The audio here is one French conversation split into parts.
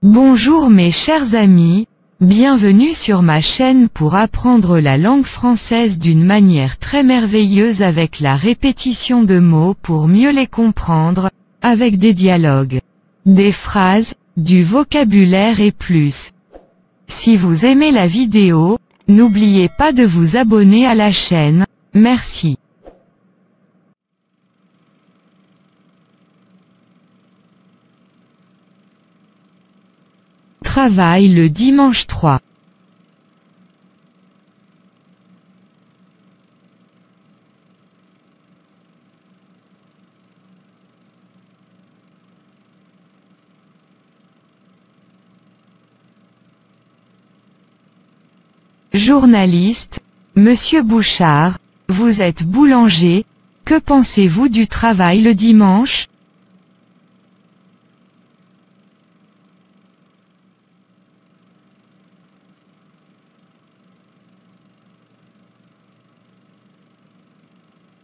Bonjour mes chers amis, bienvenue sur ma chaîne pour apprendre la langue française d'une manière très merveilleuse avec la répétition de mots pour mieux les comprendre, avec des dialogues, des phrases, du vocabulaire et plus. Si vous aimez la vidéo, n'oubliez pas de vous abonner à la chaîne, merci. Travail le dimanche 3. Journaliste, Monsieur Bouchard, vous êtes boulanger, que pensez-vous du travail le dimanche?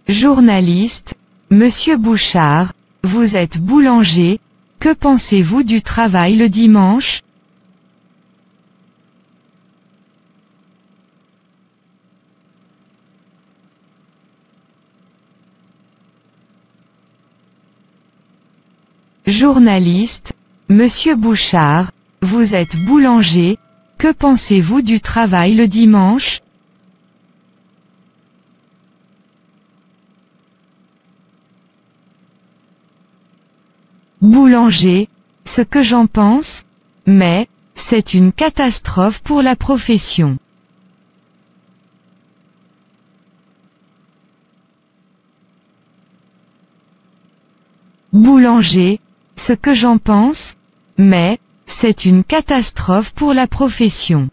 Journaliste, Monsieur Bouchard, vous êtes boulanger, que pensez-vous du travail le dimanche? Journaliste, Monsieur Bouchard, vous êtes boulanger, que pensez-vous du travail le dimanche? Boulanger, ce que j'en pense? Mais, c'est une catastrophe pour la profession. Boulanger, ce que j'en pense? Mais, c'est une catastrophe pour la profession.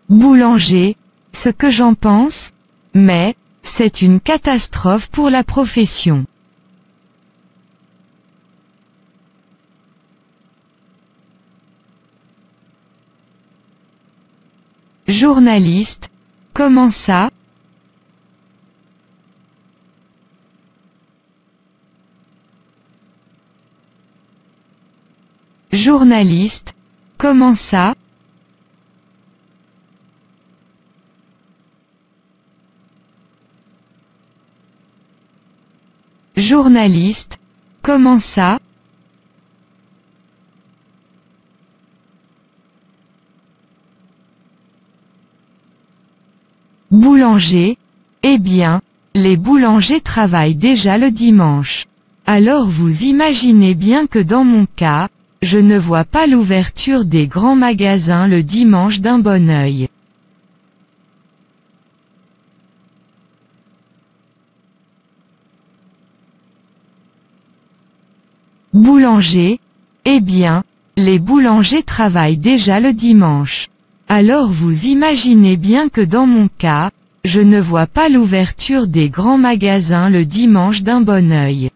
Boulanger, ce que j'en pense? Mais, c'est une catastrophe pour la profession. Journaliste, comment ça? Journaliste, comment ça? Journaliste, comment ça? Boulanger, eh bien, les boulangers travaillent déjà le dimanche. Alors vous imaginez bien que dans mon cas, je ne vois pas l'ouverture des grands magasins le dimanche d'un bon œil. Boulanger, eh bien, les boulangers travaillent déjà le dimanche. Alors vous imaginez bien que dans mon cas, je ne vois pas l'ouverture des grands magasins le dimanche d'un bon œil.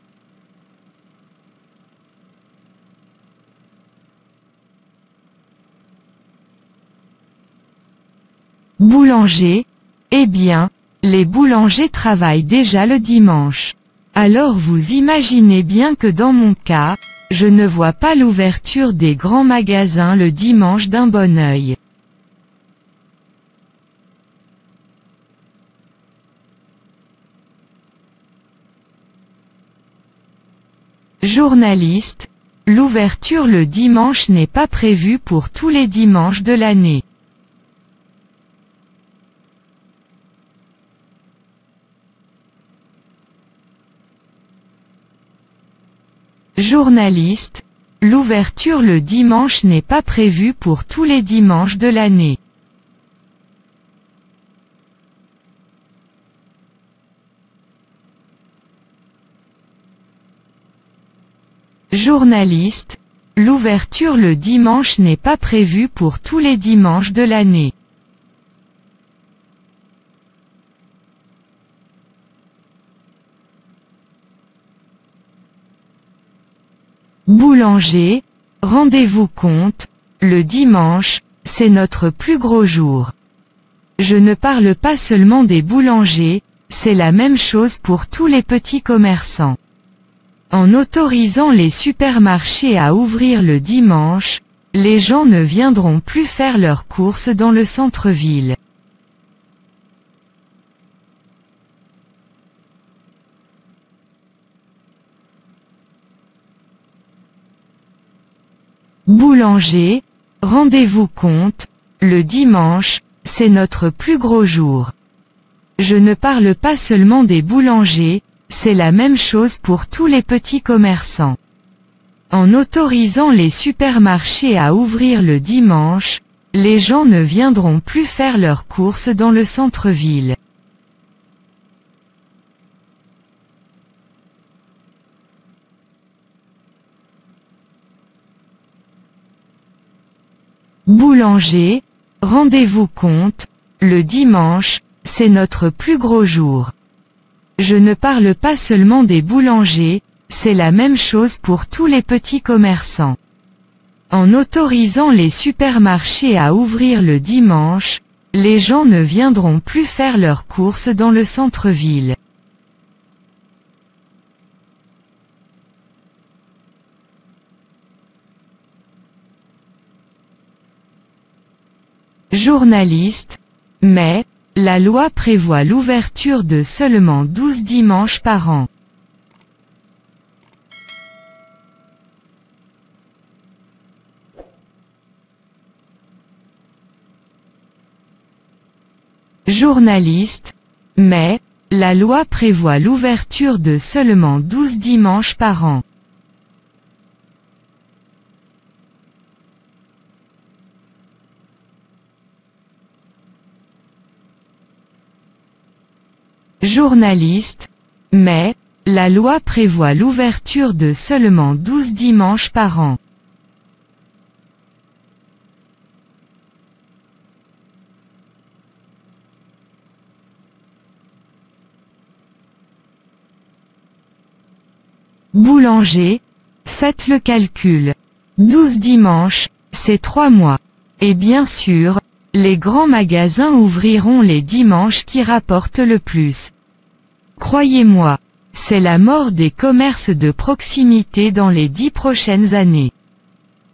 Boulanger, eh bien, les boulangers travaillent déjà le dimanche. Alors vous imaginez bien que dans mon cas, je ne vois pas l'ouverture des grands magasins le dimanche d'un bon œil. Journaliste, l'ouverture le dimanche n'est pas prévue pour tous les dimanches de l'année. Journaliste, l'ouverture le dimanche n'est pas prévue pour tous les dimanches de l'année. Journaliste, l'ouverture le dimanche n'est pas prévue pour tous les dimanches de l'année. Boulanger, rendez-vous compte, le dimanche, c'est notre plus gros jour. Je ne parle pas seulement des boulangers, c'est la même chose pour tous les petits commerçants. En autorisant les supermarchés à ouvrir le dimanche, les gens ne viendront plus faire leurs courses dans le centre-ville. Boulanger, rendez-vous compte, le dimanche, c'est notre plus gros jour. Je ne parle pas seulement des boulangers, c'est la même chose pour tous les petits commerçants. En autorisant les supermarchés à ouvrir le dimanche, les gens ne viendront plus faire leurs courses dans le centre-ville. Boulanger, rendez-vous compte, le dimanche, c'est notre plus gros jour. Je ne parle pas seulement des boulangers, c'est la même chose pour tous les petits commerçants. En autorisant les supermarchés à ouvrir le dimanche, les gens ne viendront plus faire leurs courses dans le centre-ville. Journaliste, mais, la loi prévoit l'ouverture de seulement 12 dimanches par an. Journaliste, mais, la loi prévoit l'ouverture de seulement 12 dimanches par an. Journaliste, mais, la loi prévoit l'ouverture de seulement 12 dimanches par an. Boulanger, faites le calcul. 12 dimanches, c'est 3 mois. Et bien sûr, les grands magasins ouvriront les dimanches qui rapportent le plus. Croyez-moi, c'est la mort des commerces de proximité dans les 10 prochaines années.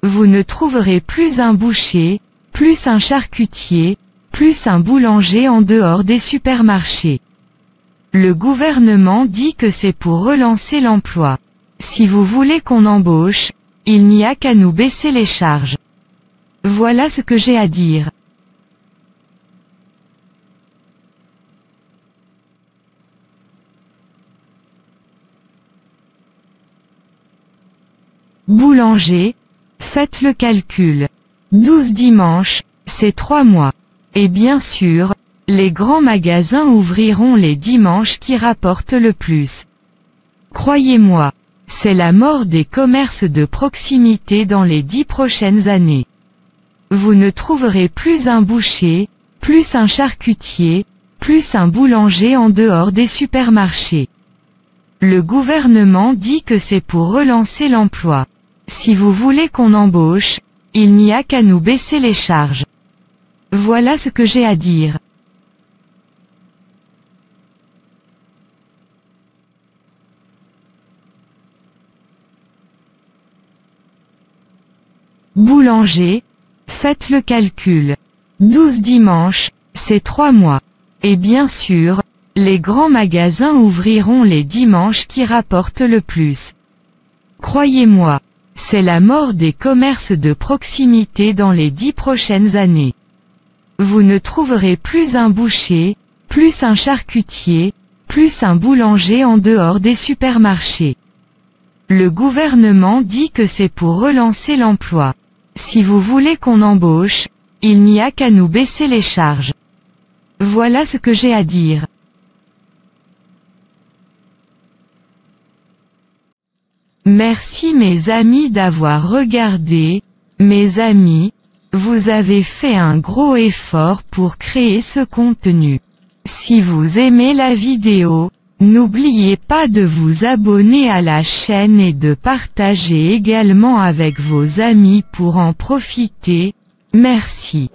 Vous ne trouverez plus un boucher, plus un charcutier, plus un boulanger en dehors des supermarchés. Le gouvernement dit que c'est pour relancer l'emploi. Si vous voulez qu'on embauche, il n'y a qu'à nous baisser les charges. Voilà ce que j'ai à dire. Boulanger, faites le calcul. 12 dimanches, c'est 3 mois. Et bien sûr, les grands magasins ouvriront les dimanches qui rapportent le plus. Croyez-moi, c'est la mort des commerces de proximité dans les 10 prochaines années. Vous ne trouverez plus un boucher, plus un charcutier, plus un boulanger en dehors des supermarchés. Le gouvernement dit que c'est pour relancer l'emploi. Si vous voulez qu'on embauche, il n'y a qu'à nous baisser les charges. Voilà ce que j'ai à dire. Boulanger, faites le calcul. 12 dimanches, c'est 3 mois. Et bien sûr, les grands magasins ouvriront les dimanches qui rapportent le plus. Croyez-moi, c'est la mort des commerces de proximité dans les 10 prochaines années. Vous ne trouverez plus un boucher, plus un charcutier, plus un boulanger en dehors des supermarchés. Le gouvernement dit que c'est pour relancer l'emploi. Si vous voulez qu'on embauche, il n'y a qu'à nous baisser les charges. Voilà ce que j'ai à dire. Merci mes amis d'avoir regardé. Mes amis, vous avez fait un gros effort pour créer ce contenu. Si vous aimez la vidéo, n'oubliez pas de vous abonner à la chaîne et de partager également avec vos amis pour en profiter. Merci.